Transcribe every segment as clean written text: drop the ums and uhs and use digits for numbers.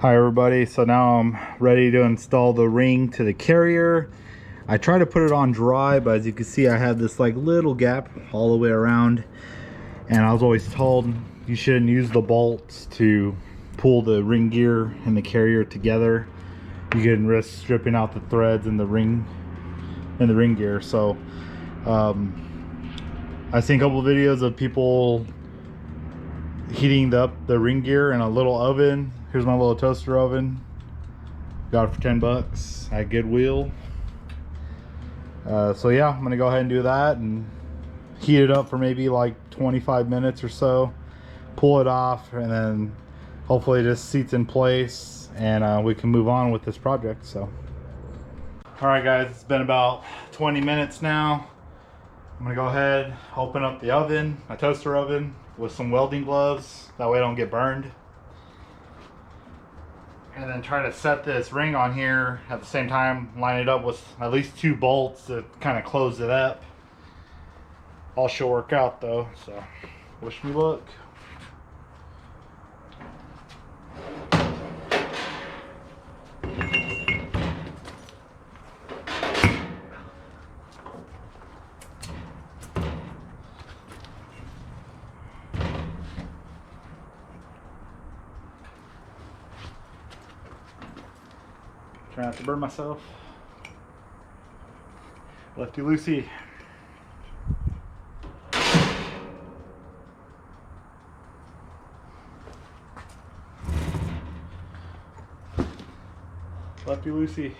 Hi everybody, so now I'm ready to install the ring to the carrier. I tried to put it on dry, but as you can see I have this like little gap all the way around, and I was always told you shouldn't use the bolts to pull the ring gear and the carrier together. You can risk stripping out the threads in the ring gear. So I've seen a couple of videos of people heating up the ring gear in a little oven. Here's my little toaster oven, got it for 10 bucks at Goodwill. So yeah, I'm gonna go ahead and do that and heat it up for maybe like 25 minutes or so, pull it off, and then hopefully this seats in place and we can move on with this project. So all right guys, it's been about 20 minutes now. I'm gonna go ahead, open up the oven, my toaster oven, with some welding gloves, that way I don't get burned, and then try to set this ring on here at the same time, line it up with at least 2 bolts to kind of close it up. All should work out though, so wish me luck. Trying not to burn myself. Lefty loosey. Lefty loosey.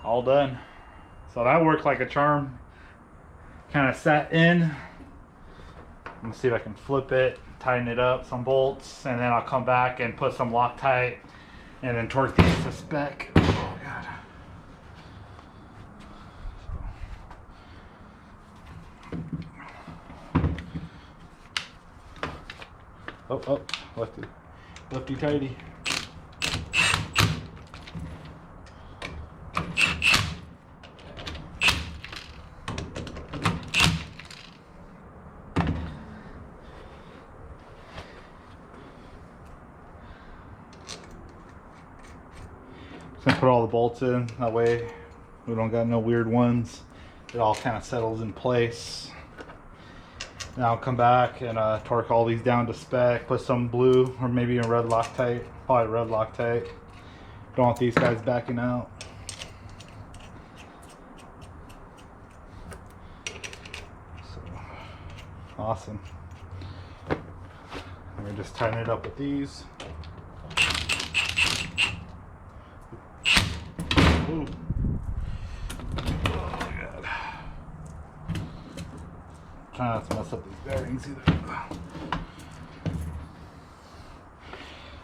All done. So that worked like a charm. Kind of sat in. Let me see if I can flip it, tighten it up, some bolts, and then I'll come back and put some Loctite and then torque these to spec. Oh god. Oh, lefty tighty. Gonna put all the bolts in, that way we don't got no weird ones. It all kind of settles in place. Now I'll come back and torque all these down to spec, put some blue or maybe a red Loctite, probably red Loctite. Don't want these guys backing out. So, awesome. Let me just tighten it up with these. Ooh. Oh god. Try not to mess up these bearings either.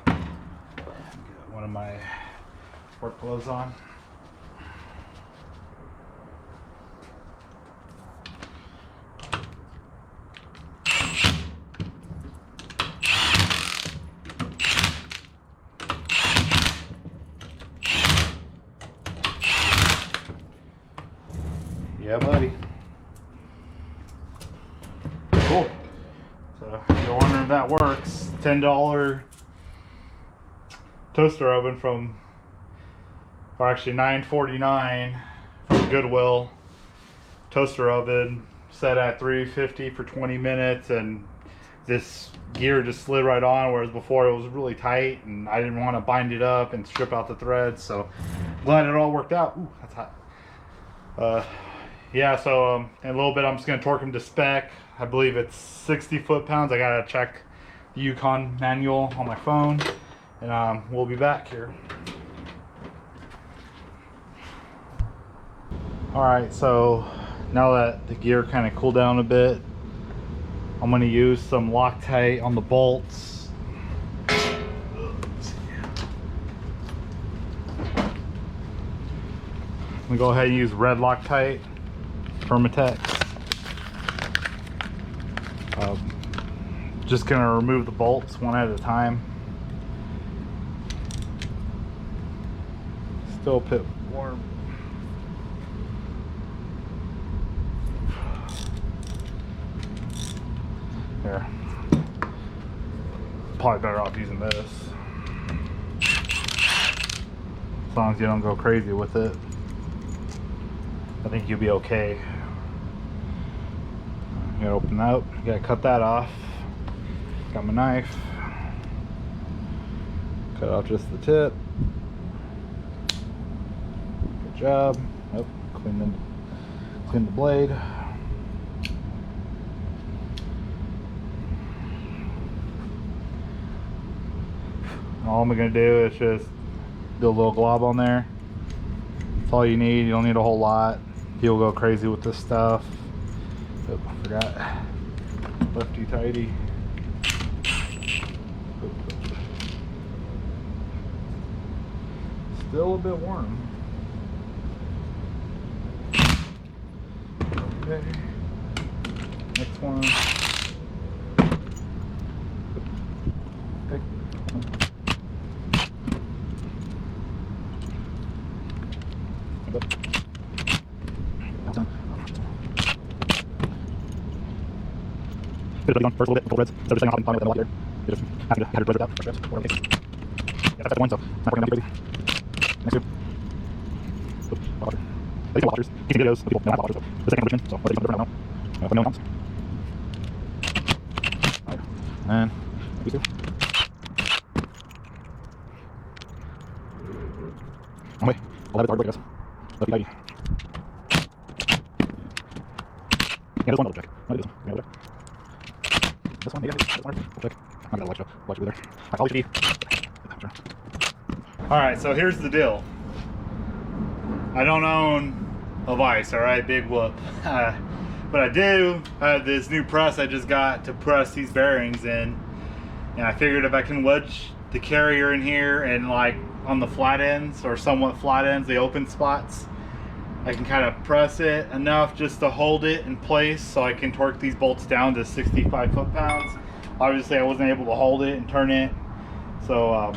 Get one of my work gloves on. Yeah, buddy. Cool. So if you're wondering if that works, $10 toaster oven from, or actually $9.49 from Goodwill. Toaster oven set at 350 for 20 minutes, and this gear just slid right on, whereas before it was really tight and I didn't want to bind it up and strip out the threads. So glad it all worked out. Ooh, that's hot. Yeah, so in a little bit I'm just gonna torque them to spec. I believe it's 60 foot-pounds. I gotta check the Yukon manual on my phone, and we'll be back here. All right, so now that the gear kind of cooled down a bit, I'm gonna use some Loctite on the bolts. I'm gonna go ahead and use red Loctite. Permatex. Just gonna remove the bolts one at a time. Still a bit warm. Here. Probably better off using this. As long as you don't go crazy with it, I think you'll be okay. You gotta open that up, you gotta cut that off. Got my knife. Cut off just the tip. Good job. Oh, clean the blade. All I'm gonna do is just do a little glob on there. That's all you need. You don't need a whole lot. People go crazy with this stuff. Oh, I forgot. Lefty tighty. Still a bit warm. Okay. Next one. Okay. On first a little bit, couple reds. So just setting off and pounding with them a lot here. You just have to red it out. First reds, whatever it takes. Yeah, that's one, so not working down too crazy. Next two. Oops, water. These are washers. These videos, people don't have washers, so the second Richmond, so whether you different, I don't know. But no counts. Alright. And these two. Oh wait, I'll have it hard, I guess. Lefty tighty. Yeah, this one double check. I'll do this one. Yeah, over there. This one, maybe this one. We'll check. I'm gonna watch over there. I probably should be. Alright, so here's the deal. I don't own a vise, alright, big whoop. But I do have this new press I just got to press these bearings in. And I figured if I can wedge the carrier in here and like on the flat ends or somewhat flat ends, the open spots, I can kind of press it enough just to hold it in place so I can torque these bolts down to 65 foot-pounds. Obviously I wasn't able to hold it and turn it. So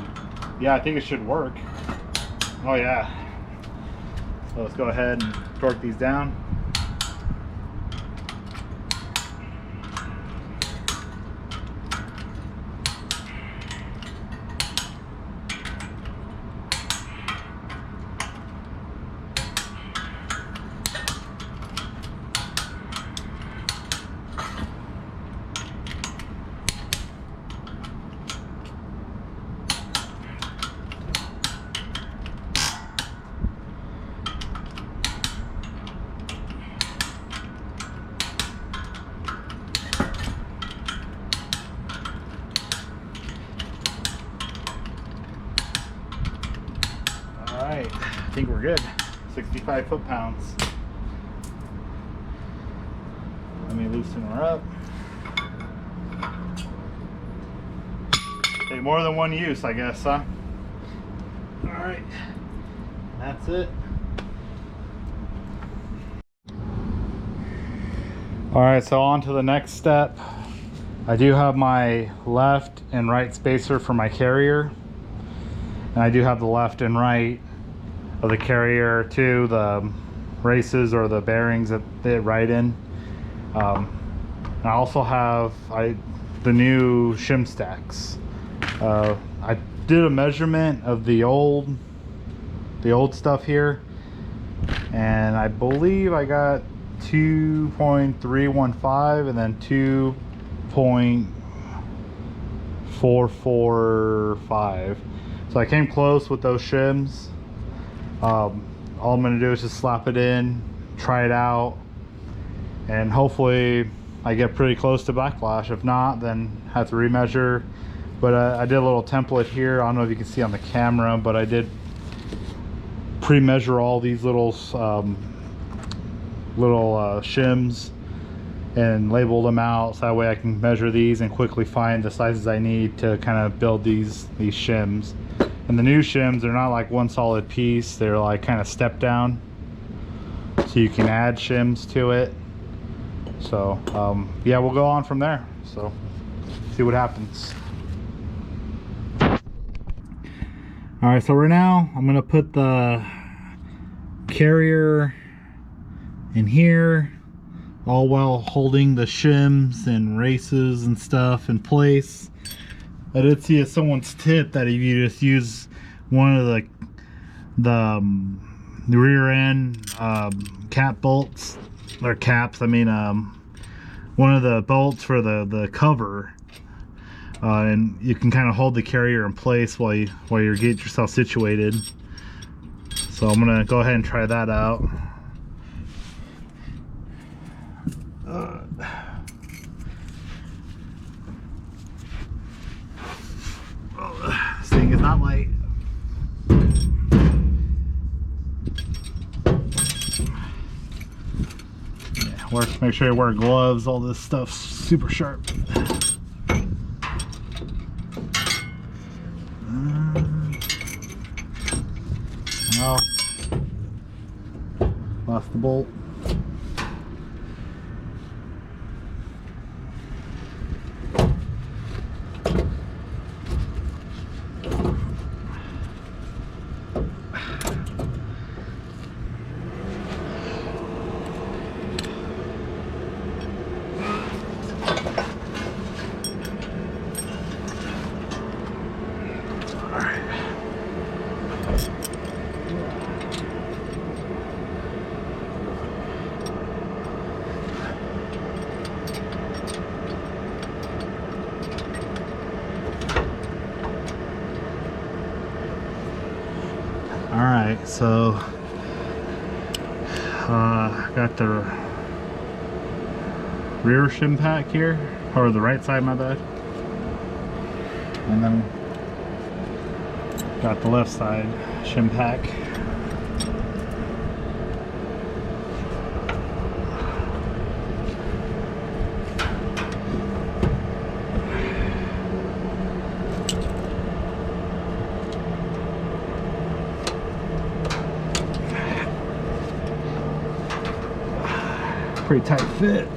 yeah, I think it should work. Oh yeah. So let's go ahead and torque these down. Alright, I think we're good. 65 foot-pounds. Let me loosen her up. Okay, more than one use, I guess, huh? Alright, that's it. Alright, so on to the next step. I do have my left and right spacer for my carrier. And I do have the left and right of the carrier to the races or the bearings that they ride in. And I also have the new shim stacks. I did a measurement of the old stuff here, and I believe I got 2.315 and then 2.445. So I came close with those shims. All I'm gonna do is just slap it in, try it out, and hopefully I get pretty close to backlash. If not, then have to remeasure. But I did a little template here. I don't know if you can see on the camera, but I did pre-measure all these little shims and label them out, so that way I can measure these and quickly find the sizes I need to kind of build these shims. And the new shims, they're not like one solid piece, they're like kind of step down, so you can add shims to it. So yeah, we'll go on from there. So See what happens. All right, so right now I'm gonna put the carrier in here, all while holding the shims and races and stuff in place. I did see someone's tip that if you just use one of the rear end cap bolts, or caps, I mean one of the bolts for the cover, and you can kind of hold the carrier in place while you're getting yourself situated. So I'm gonna go ahead and try that out. This thing is not light. Yeah, make sure you wear gloves. All this stuff's super sharp. Oh, lost the bolt. Alright, so got the rear shim pack here, or the right side, my bad, and then got the left side shim pack. Pretty tight fit.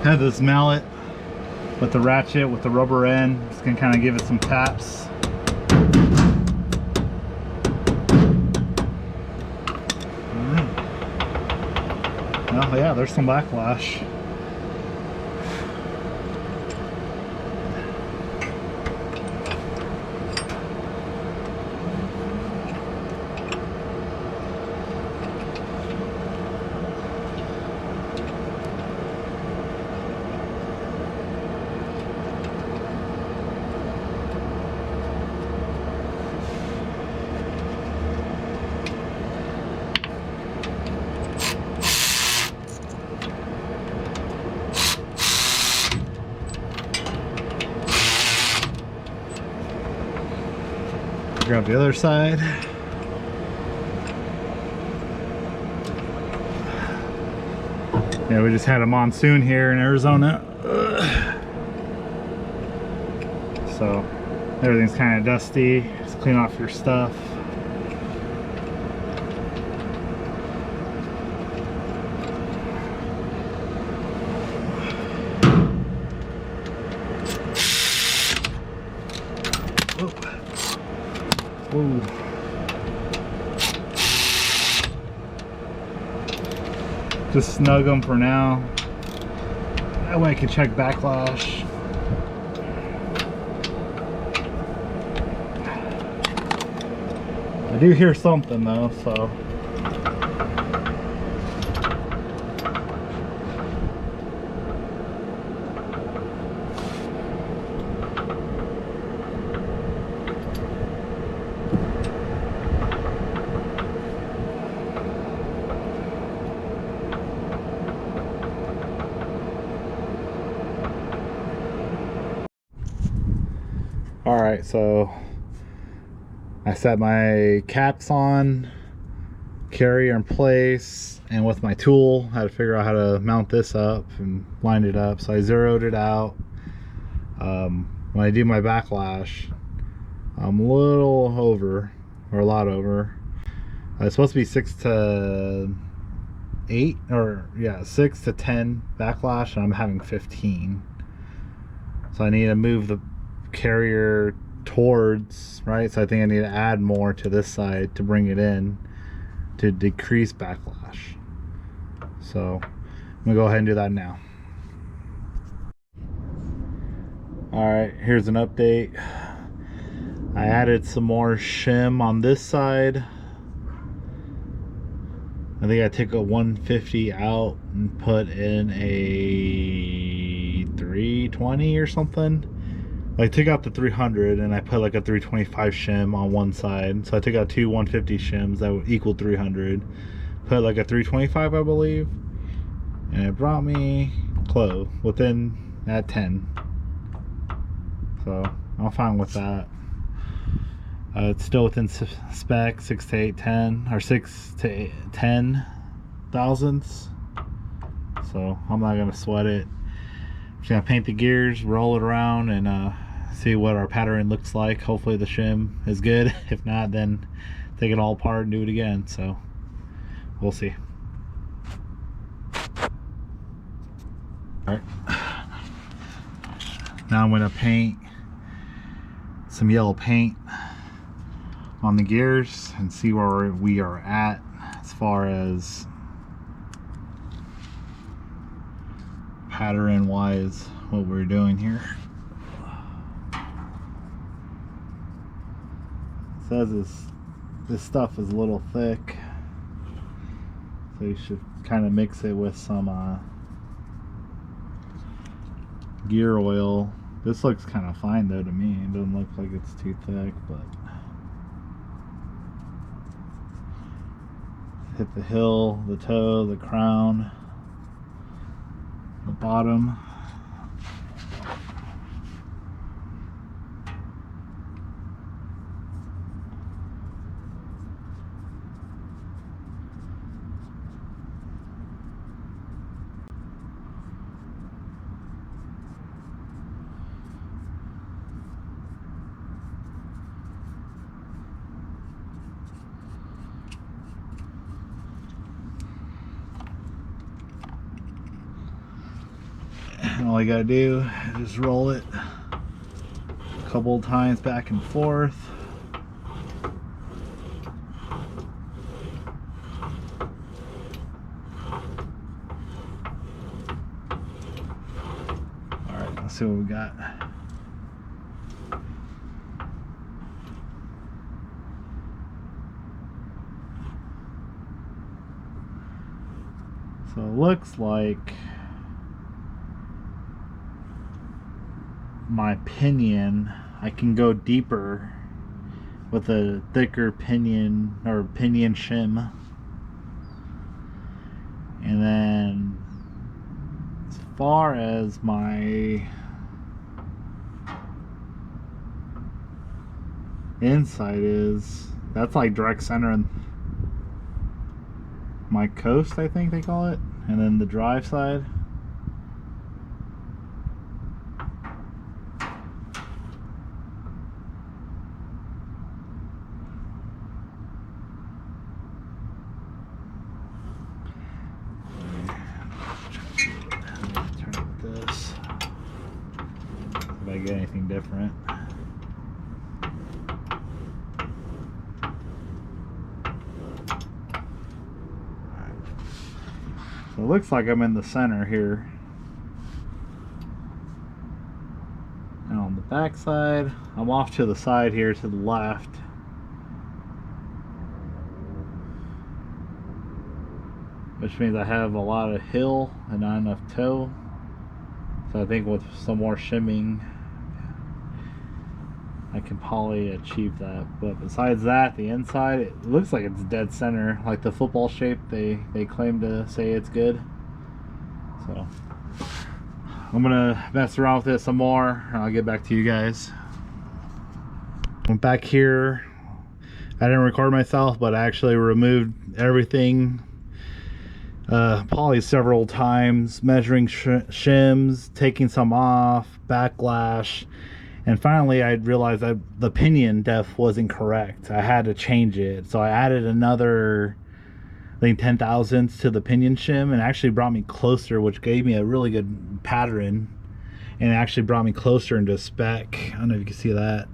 Have this mallet with the ratchet with the rubber end. Just gonna kind of give it some taps. Oh yeah, there's some backlash. Grab the other side. Yeah, we just had a monsoon here in Arizona. So everything's kind of dusty. Just clean off your stuff. Ooh. Just snug them for now. That way I can check backlash. I do hear something though, so. Alright, so I set my caps on, carrier in place, and with my tool I had to figure out how to mount this up and line it up. So I zeroed it out. When I do my backlash, I'm a little over, or a lot over. It's supposed to be 6 to 8, or yeah, 6 to 10 backlash, and I'm having 15. So I need to move the carrier towards, right? So I think I need to add more to this side to bring it in to decrease backlash. So I'm gonna go ahead and do that now. Alright, here's an update. I added some more shim on this side. I think I took a 150 out and put in a 320 or something. I took out the 300 and I put like a 325 shim on one side. So I took out two 150 shims that would equal 300. Put like a 325, I believe. And it brought me close, within at 10. So I'm fine with that. It's still within spec, 6 to 8, 10, or 6 to 8, 10 thousandths. So I'm not gonna sweat it. Just gonna paint the gears, roll it around, and see what our pattern looks like. Hopefully the shim is good. If not, then take it all apart and do it again. So we'll see. All right. Now I'm gonna paint some yellow paint on the gears and see where we are at as far as pattern wise what we're doing here. It says this stuff is a little thick, so you should kind of mix it with some gear oil. This looks kind of fine though to me. It doesn't look like it's too thick, but hit the hill, the toe, the crown, the bottom. And all you gotta do is just roll it a couple of times back and forth. Alright, let's see what we got. So it looks like my pinion, I can go deeper with a thicker pinion or pinion shim. And then as far as my inside is, that's like direct center in my coast, I think they call it, and then the drive side. If I get anything different. So it looks like I'm in the center here. And on the back side, I'm off to the side here to the left. Which means I have a lot of hill and not enough toe. So I think with some more shimming, I can probably achieve that. But besides that, the inside, it looks like it's dead center, like the football shape they claim to say it's good. So I'm gonna mess around with it some more and I'll get back to you guys. Went back here. I didn't record myself, but I actually removed everything probably several times, measuring shims, taking some off, backlash, and finally I realized that the pinion depth wasn't correct. I had to change it, so I added another, I think, 10 thousandths to the pinion shim, and actually brought me closer, which gave me a really good pattern, and it actually brought me closer into spec. I don't know if you can see that.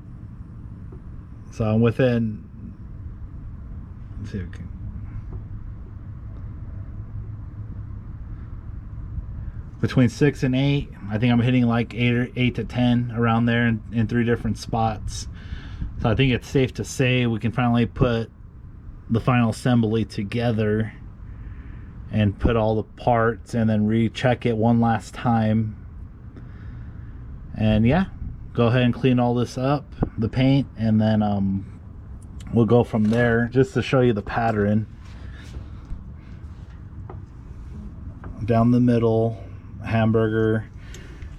So I'm within, let's see if we can, between 6 and 8. I think I'm hitting like 8 to 10 around there in 3 different spots. So I think it's safe to say we can finally put the final assembly together and put all the parts and then recheck it one last time. And yeah, go ahead and clean all this up, the paint, and then we'll go from there. Just to show you the pattern down the middle, hamburger.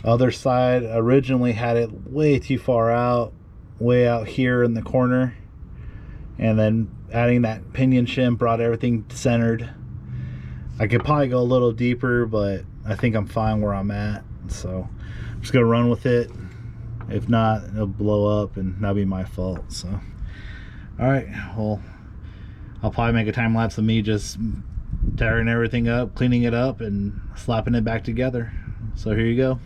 Other side originally had it way too far out, way out here in the corner, and then adding that pinion shim brought everything centered. I could probably go a little deeper, but I think I'm fine where I'm at, so I'm just gonna run with it. If not, it'll blow up and that'll be my fault. So all right, well, I'll probably make a time lapse of me just tearing everything up, cleaning it up, and slapping it back together. So here you go.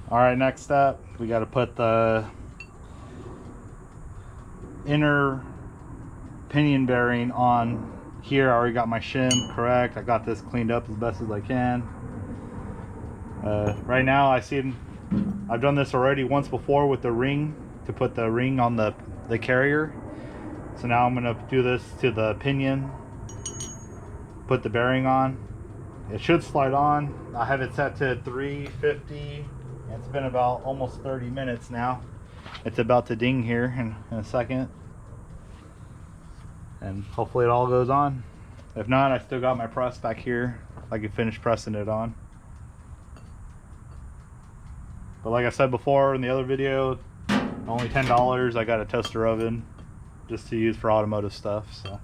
All right, next up, we got to put the inner pinion bearing on here. I already got my shim correct. I got this cleaned up as best as I can. Right now, I've done this already once before with the ring, to put the ring on the carrier. So now I'm gonna do this to the pinion, put the bearing on. It should slide on. I have it set to 350. It's been about almost 30 minutes now. It's about to ding here in a second. And hopefully it all goes on. If not, I still got my press back here. I can finish pressing it on. But like I said before in the other video, only $10. I got a toaster oven just to use for automotive stuff. So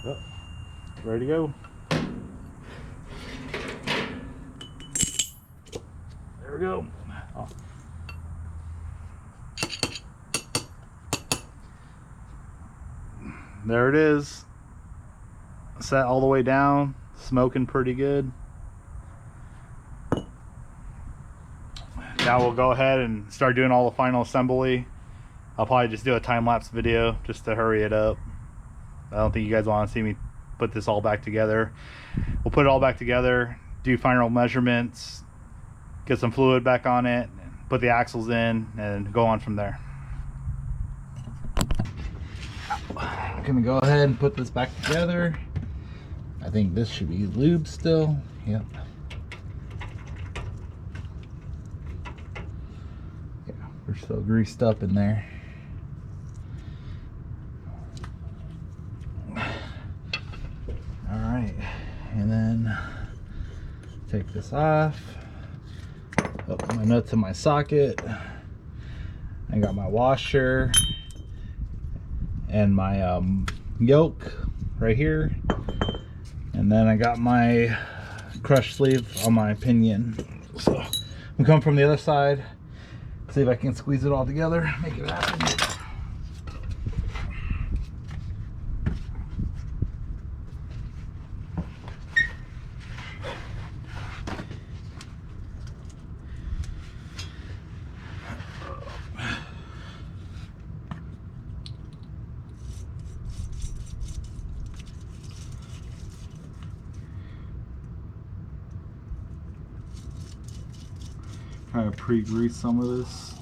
yep, ready to go. There we go. Oh. There it is, set all the way down, smoking pretty good. Now we'll go ahead and start doing all the final assembly. I'll probably just do a time-lapse video just to hurry it up. I don't think you guys want to see me put this all back together. We'll put it all back together, do final measurements, get some fluid back on it, put the axles in, and go on from there. I'm gonna go ahead and put this back together. I think this should be lube still. Yep. Yeah, we're still greased up in there. All right, and then take this off. Put my nuts in my socket. I got my washer and my yoke right here, and then I got my crush sleeve on my pinion. So I'm coming from the other side, see if I can squeeze it all together, make it happen. Try to pre-grease some of this.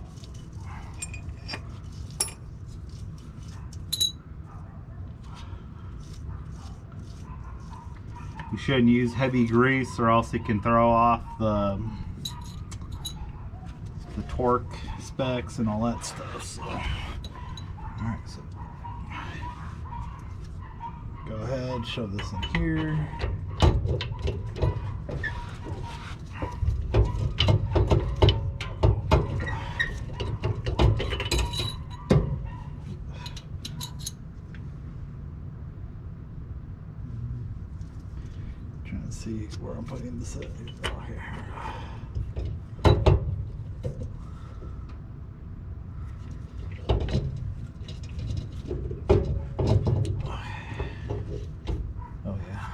You shouldn't use heavy grease or else it can throw off the torque specs and all that stuff. So, alright, so go ahead, shove this in here. Trying to see where I'm putting this at. Oh, here. Oh yeah.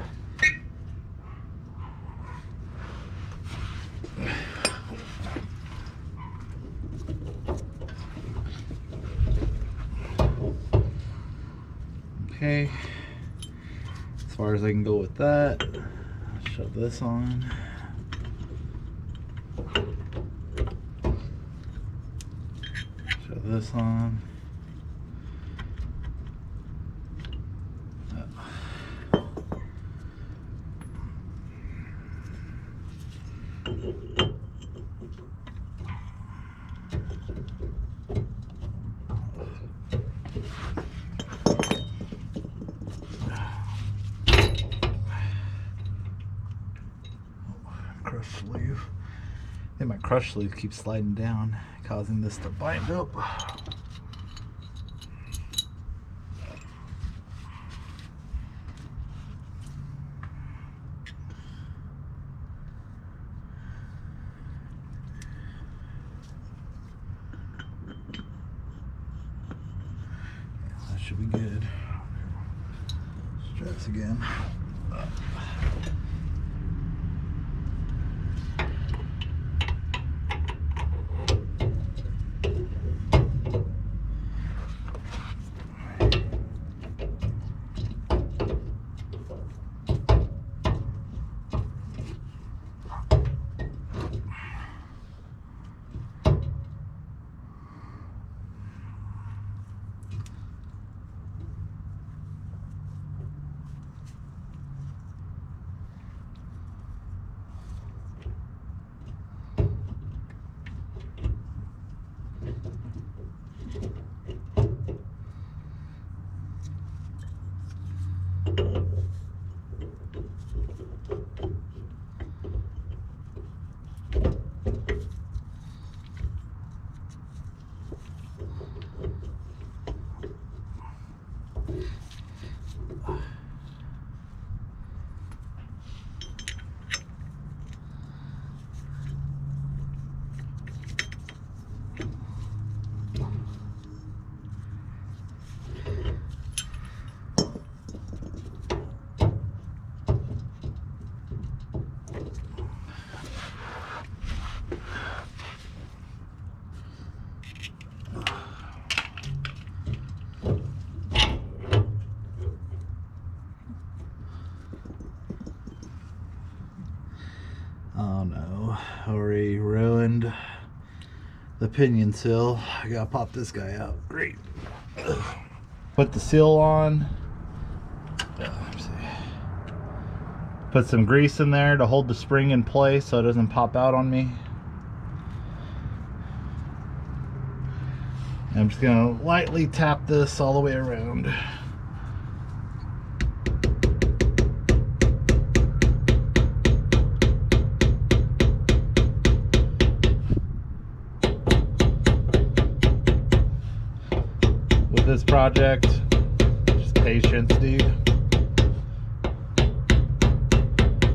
Okay. As far as I can go with that. Shove this on. Shove this on. Crush sleeve. And my crush sleeve keeps sliding down, causing this to bind up. That should be good. Let's try this again. Oh no, already ruined the pinion seal. I gotta pop this guy out. Great. Put the seal on. Let's see. Put some grease in there to hold the spring in place so it doesn't pop out on me. I'm just gonna lightly tap this all the way around. project. Just patience, dude.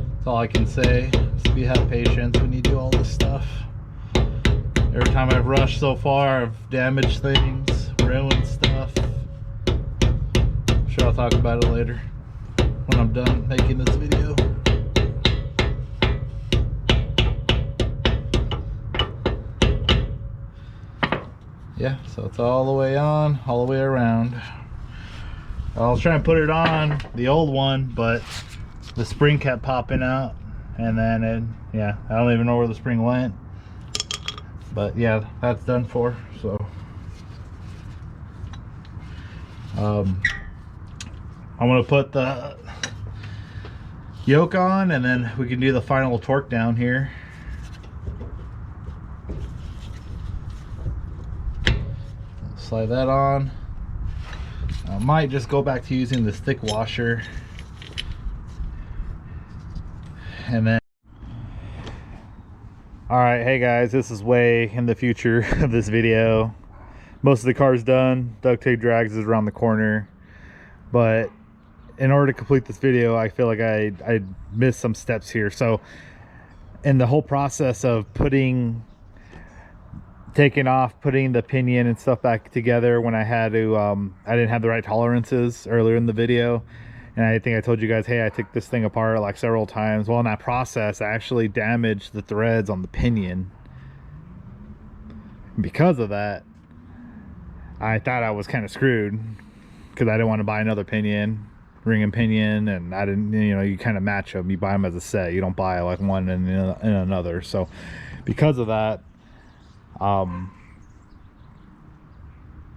That's all I can say. Just have patience when you do all this stuff. Every time I've rushed so far, I've damaged things, ruined stuff. I'm sure I'll talk about it later when I'm done making this video. Yeah, so it's all the way on, all the way around. I was trying to put it on the old one, but the spring kept popping out, and then yeah, I don't even know where the spring went. But yeah, that's done for. So I'm gonna put the yoke on, and then we can do the final torque down here. Slide that on. I might just go back to using this thick washer, and then all right, hey guys, this is way in the future of this video. Most of the car's done. Duct tape drags is around the corner, but in order to complete this video, I feel like I missed some steps here. So in the whole process of taking off, putting the pinion and stuff back together, when I had to I didn't have the right tolerances earlier in the video, and I think I told you guys, hey, I took this thing apart like several times. Well, in that process, I actually damaged the threads on the pinion. Because of that, I thought I was kind of screwed, because I didn't want to buy another pinion, ring and pinion, and I didn't, you know, you kind of match them. You buy them as a set. You don't buy like one and another. So because of that, I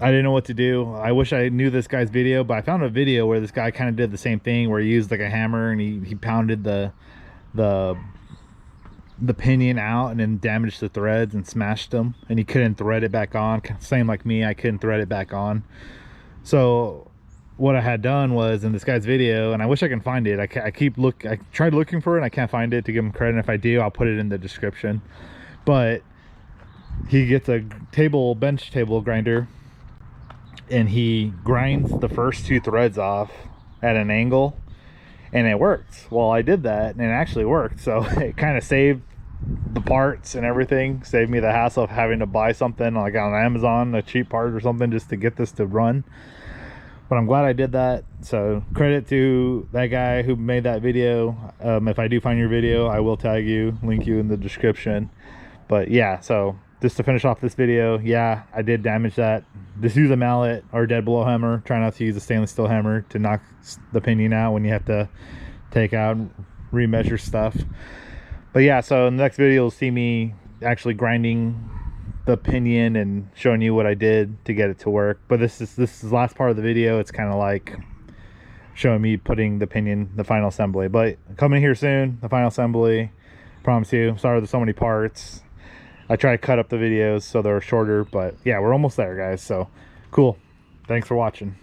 didn't know what to do. I wish I knew this guy's video, but I found a video where this guy kind of did the same thing, where he used like a hammer and he pounded the pinion out and then damaged the threads and smashed them, and he couldn't thread it back on. Same like me, I couldn't thread it back on. So what I had done was, in this guy's video, and I wish I can find it, I tried looking for it and I can't find it to give him credit. And if I do, I'll put it in the description. But he gets a bench table grinder, and he grinds the first two threads off at an angle, and it works. Well, I did that and it actually worked, so it kind of saved the parts and everything, saved me the hassle of having to buy something like on Amazon, a cheap part or something, just to get this to run. But I'm glad I did that, so credit to that guy who made that video. If I do find your video, I will tag you, link you in the description. But yeah, so just to finish off this video, yeah, I did damage that. Just use a mallet or a dead blow hammer. Try not to use a stainless steel hammer to knock the pinion out when you have to take out and remeasure stuff. But yeah, so in the next video, you'll see me actually grinding the pinion and showing you what I did to get it to work. But this is the last part of the video. It's kind of like showing me putting the pinion, the final assembly. But coming here soon, the final assembly. Promise you. Sorry there's so many parts. I try to cut up the videos so they're shorter, but yeah, we're almost there, guys. So cool. Thanks for watching.